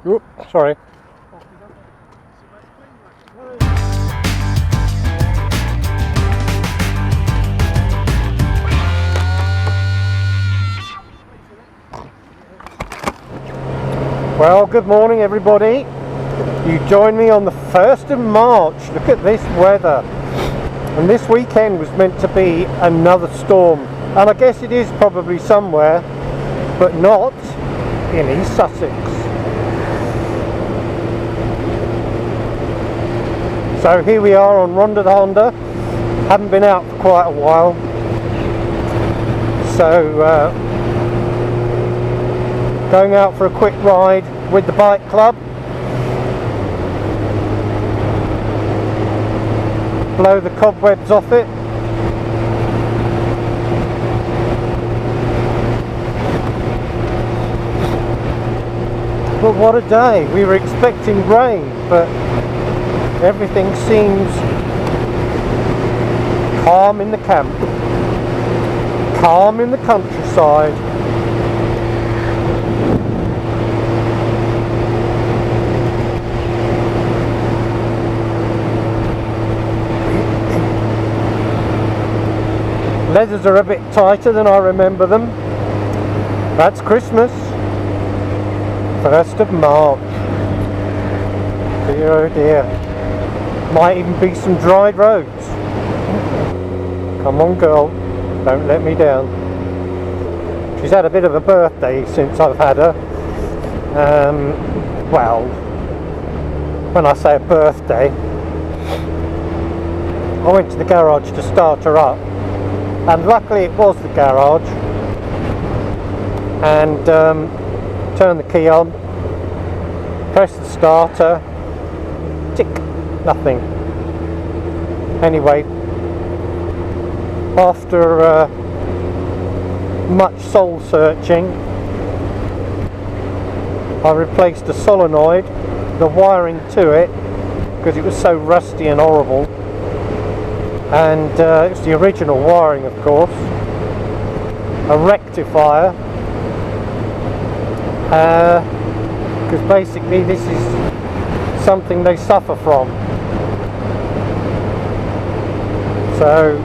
Oop, sorry. Well, good morning everybody. You join me on the 1st of March. Look at this weather. And this weekend was meant to be another storm. And I guess it is probably somewhere, but not in East Sussex. So here we are on Ronda the Honda. Haven't been out for quite a while. So going out for a quick ride with the bike club. Blow the cobwebs off it. But what a day. We were expecting rain, but everything seems calm in the camp, calm in the countryside. Leathers are a bit tighter than I remember them. That's Christmas. 1st of March. Dear oh dear. Might even be some dried roads. Come on girl, don't let me down. She's had a bit of a birthday since I've had her. Well, when I say a birthday, I went to the garage to start her up. And luckily it was the garage, and turned the key on, pressed the starter, tick, nothing. Anyway, after much soul searching, I replaced the solenoid, the wiring to it, because it was so rusty and horrible. And it's the original wiring, of course, a rectifier, because basically this is something they suffer from. So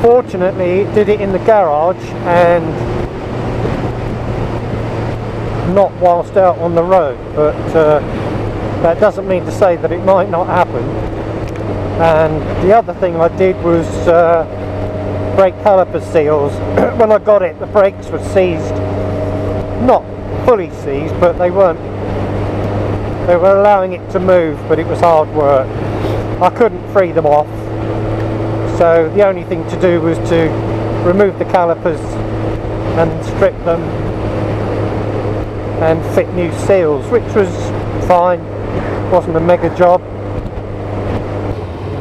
fortunately it did it in the garage and not whilst out on the road, but that doesn't mean to say that it might not happen. And the other thing I did was brake caliper seals. When I got it, the brakes were seized, not fully seized, but they were allowing it to move, but it was hard work. I couldn't free them off, so the only thing to do was to remove the calipers and strip them and fit new seals, which was fine. Wasn't a mega job.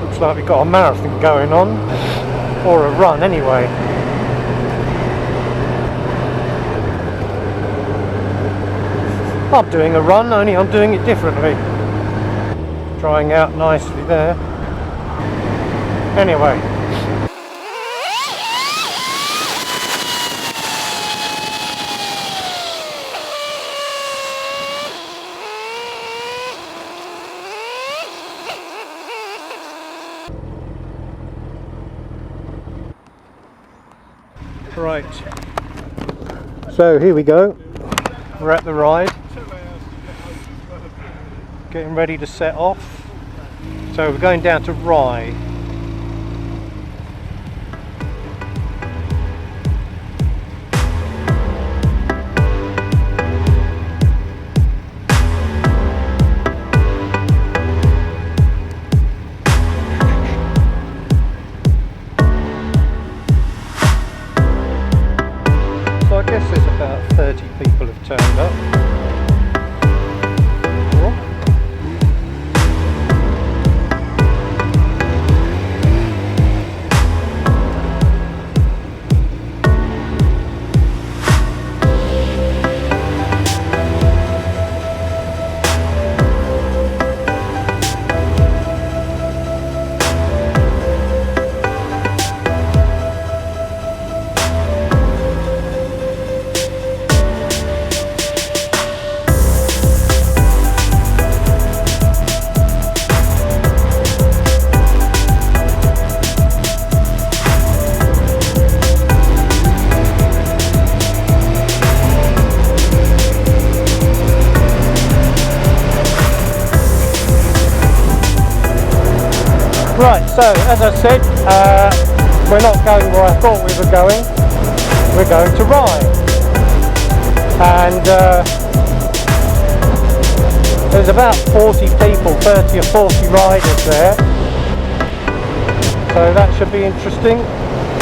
Looks like we've got a marathon going on, or a run anyway. I'm doing a run, only I'm doing it differently. Drying out nicely there. Anyway. Right, so here we go, we're at the ride, getting ready to set off. So we're going down to Rye. I guess there's about 30 people have turned up. So, as I said, we're not going where I thought we were going. We're going to ride. And there's about 40 people, 30 or 40 riders there. So that should be interesting.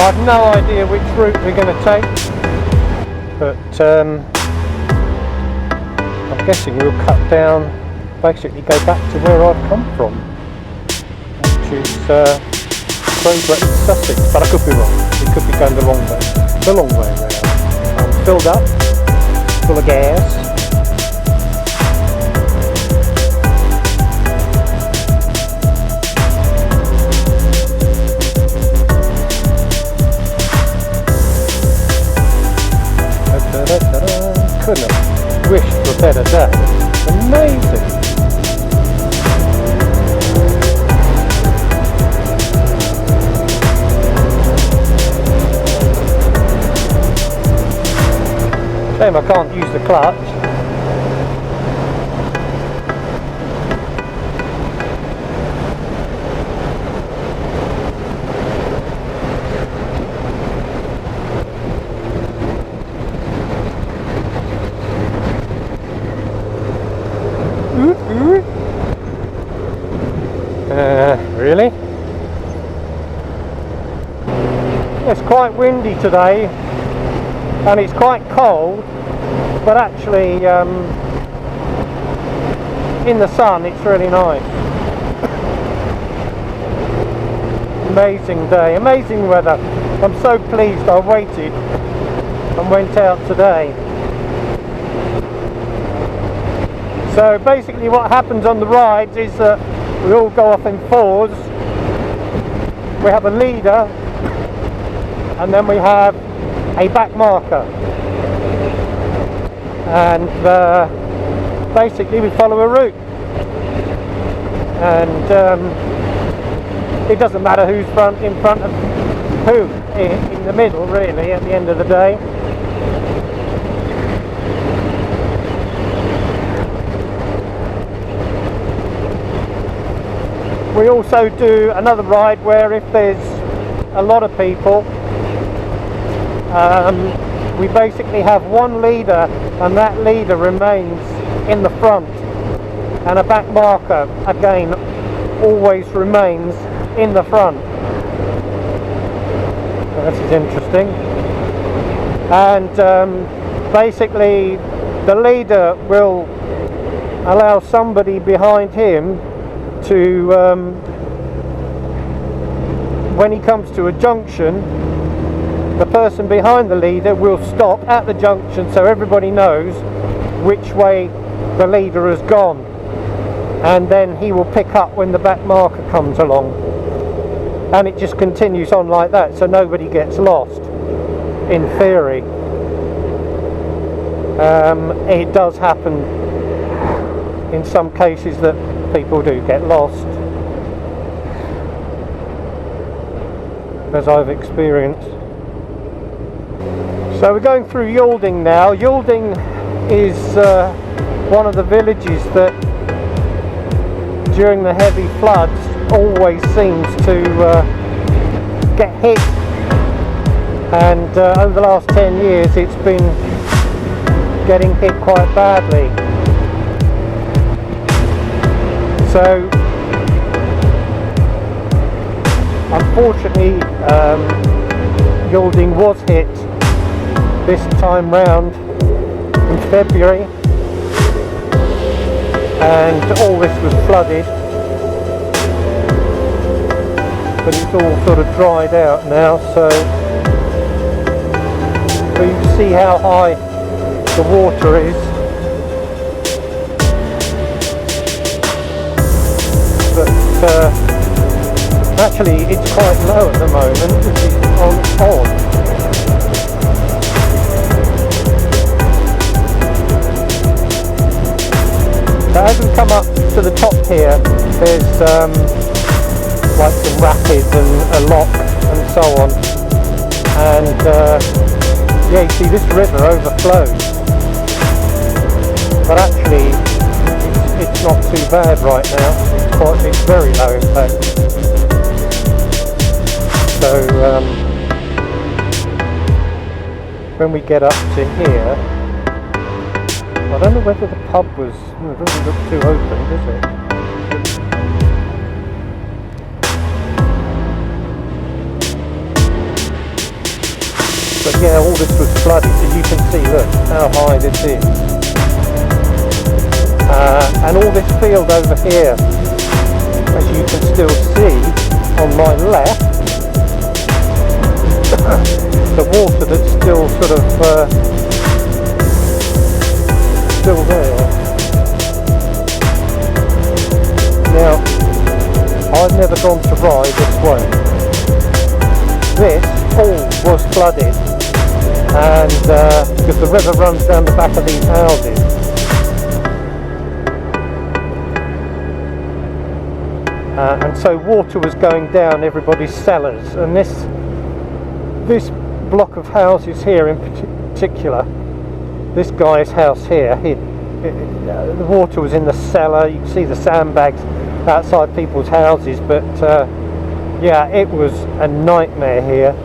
I've no idea which route we're going to take. But I'm guessing we'll cut down, basically go back to where I've come from. Which is Crowborough, Sussex, but I could be wrong. We could be going the long way around. I'm filled up, full of gas. Couldn't have wished for a better day. Amazing. Shame I can't use the clutch. Really? It's quite windy today and it's quite cold, but actually in the sun it's really nice. Amazing day, amazing weather. I'm so pleased I waited and went out today. So basically what happens on the rides is that we all go off in fours. We have a leader and then we have a back marker, and basically we follow a route, and it doesn't matter who's in front of who, in the middle really, at the end of the day. We also do another ride where if there's a lot of people, we basically have one leader and that leader remains in the front, and a back marker again always remains in the front. So this is interesting. And basically the leader will allow somebody behind him to, when he comes to a junction, the person behind the leader will stop at the junction so everybody knows which way the leader has gone, and then he will pick up when the back marker comes along, and it just continues on like that, so nobody gets lost, in theory. It does happen in some cases that people do get lost, as I've experienced. So we're going through Yalding now. Yalding is one of the villages that during the heavy floods always seems to get hit, and over the last 10 years it's been getting hit quite badly. So unfortunately Yalding was hit this time round in February, and all this was flooded, but it's all sort of dried out now, so you can see how high the water is. But actually it's quite low at the moment, which is odd. So as we come up to the top here, there's like some rapids and a lock and so on, and yeah, you see this river overflows, but actually it's not too bad right now. It's very low in fact. So when we get up to here, I don't know whether the pub was, it doesn't look too open, does it? But yeah, all this was flooded, as you can see, look how high this is. And all this field over here, as you can still see on my left, the water that's still sort of still there. Now, I've never gone to ride this way. This all was flooded, and because the river runs down the back of these houses. And so water was going down everybody's cellars, and this block of houses here in particular, this guy's house here, the water was in the cellar. You can see the sandbags outside people's houses, but yeah, it was a nightmare here.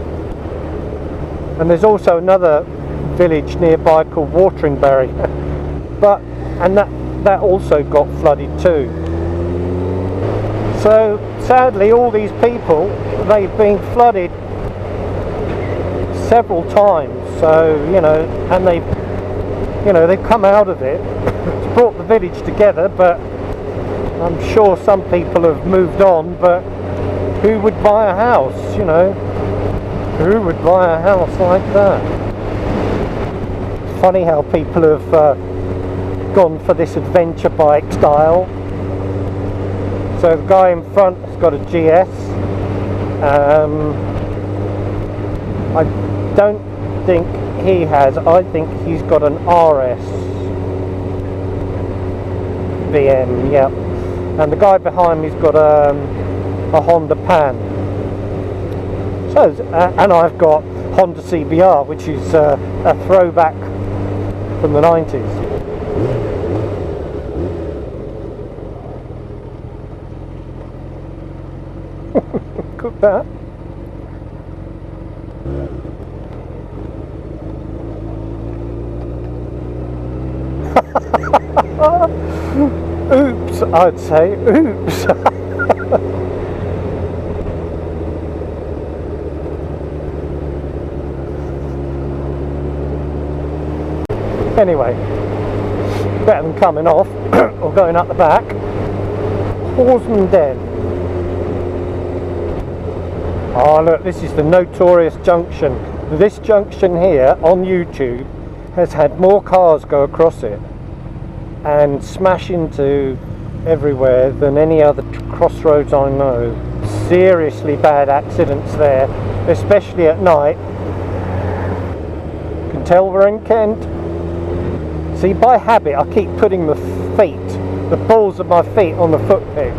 And there's also another village nearby called Wateringbury, and that also got flooded too. So sadly, all these people, they've been flooded several times. So and they've come out of it. It's brought the village together, but I'm sure some people have moved on. But who would buy a house? Who would buy a house like that? It's funny how people have gone for this adventure bike style. So the guy in front has got a GS. I don't think he has. I think he's got an RS BM, yeah. And the guy behind me's got a Honda Pan. So, and I've got Honda CBR, which is a throwback from the 90s. Cook that. Oops, I'd say. Oops. Anyway, better than coming off or going up the back. Horsman Den. Oh look, this is the notorious junction. This junction here on YouTube has had more cars go across it and smash into everywhere than any other crossroads I know. Seriously bad accidents there, especially at night. You can tell we're in Kent. See, by habit I keep putting the balls of my feet on the foot peg.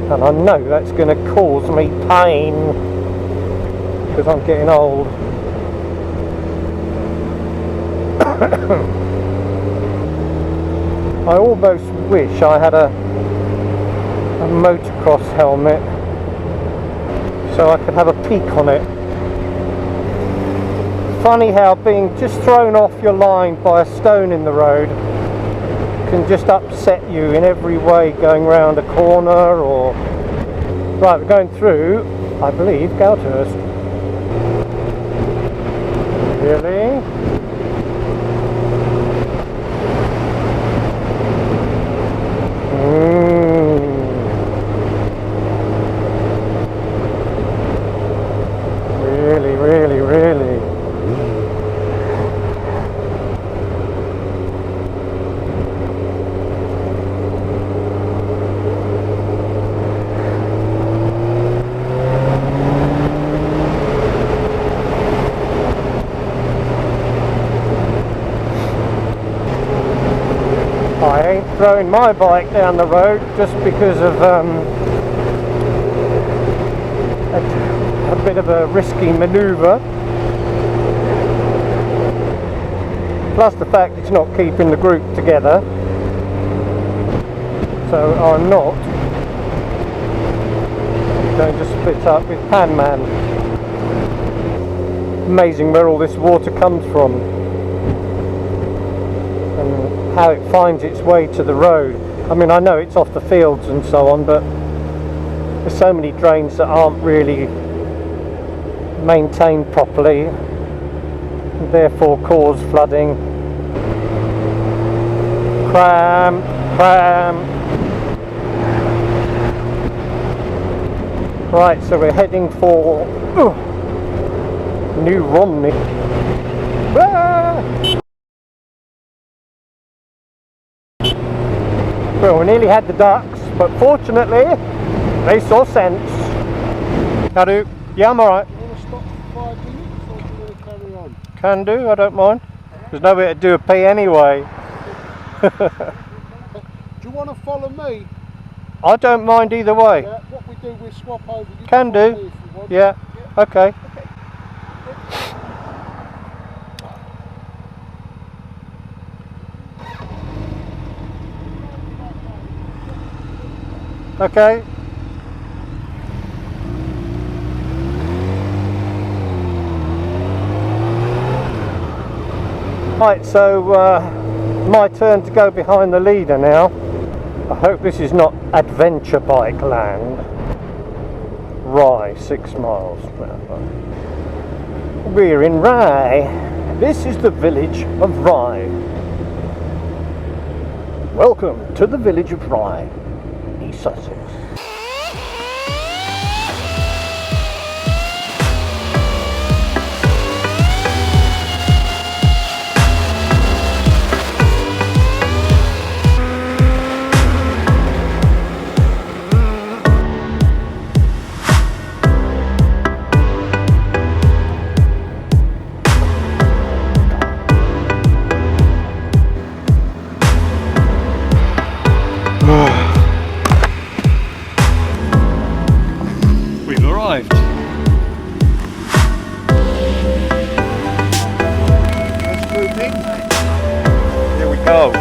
And I know that's going to cause me pain because I'm getting old. I almost wish I had a motocross helmet so I could have a peek on it. Funny how being just thrown off your line by a stone in the road can just upset you in every way, going round a corner or... Right, we're going through, I believe, Goudhurst. Really? Really. I ain't throwing my bike down the road just because of a bit of a risky manoeuvre. Plus the fact it's not keeping the group together. So I'm not going to split up with Pan Man. Amazing where all this water comes from and how it finds its way to the road. I mean, I know it's off the fields and so on, but there's so many drains that aren't really maintained properly, and therefore cause flooding. Cram. Right, so we're heading for New Romney. Well, we nearly had the ducks, but fortunately they saw sense. How do? Yeah, I'm alright. Do you want to stop for 5 minutes or do you want to carry on? Can do, I don't mind. There's nowhere to do a pee anyway. Do you want to follow me? I don't mind either way. Yeah, what we do, we swap over. You Can do. me if you want. Yeah, okay. Okay. Right, so my turn to go behind the leader now. I hope this is not adventure bike land. Rye, 6 miles. We're in Rye. This is the village of Rye. Welcome to the village of Rye, East Sussex. We've arrived. Let's move in. Here we go.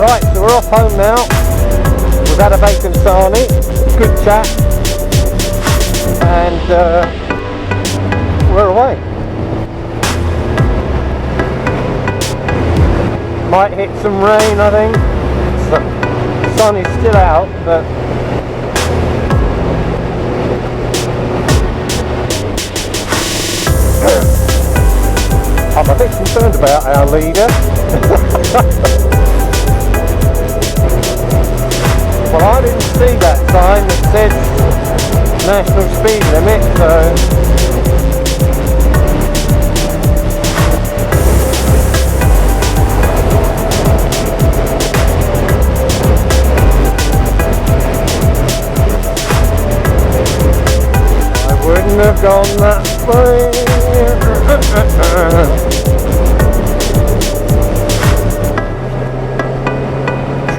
Right, so we're off home now. We've had a bacon sarnie, good chat, and we're away. Might hit some rain, I think. The sun is still out, but I'm a bit concerned about our leader. Well, I didn't see that sign that said national speed limit, so I wouldn't have gone that way.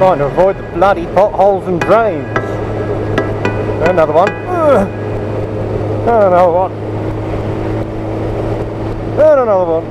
Trying to avoid the bloody potholes and drains. Another one. And another one. And another one.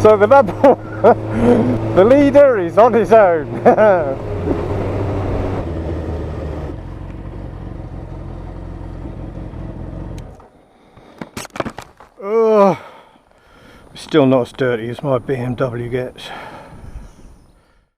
So the leader is on his own. Oh, still not as dirty as my BMW gets.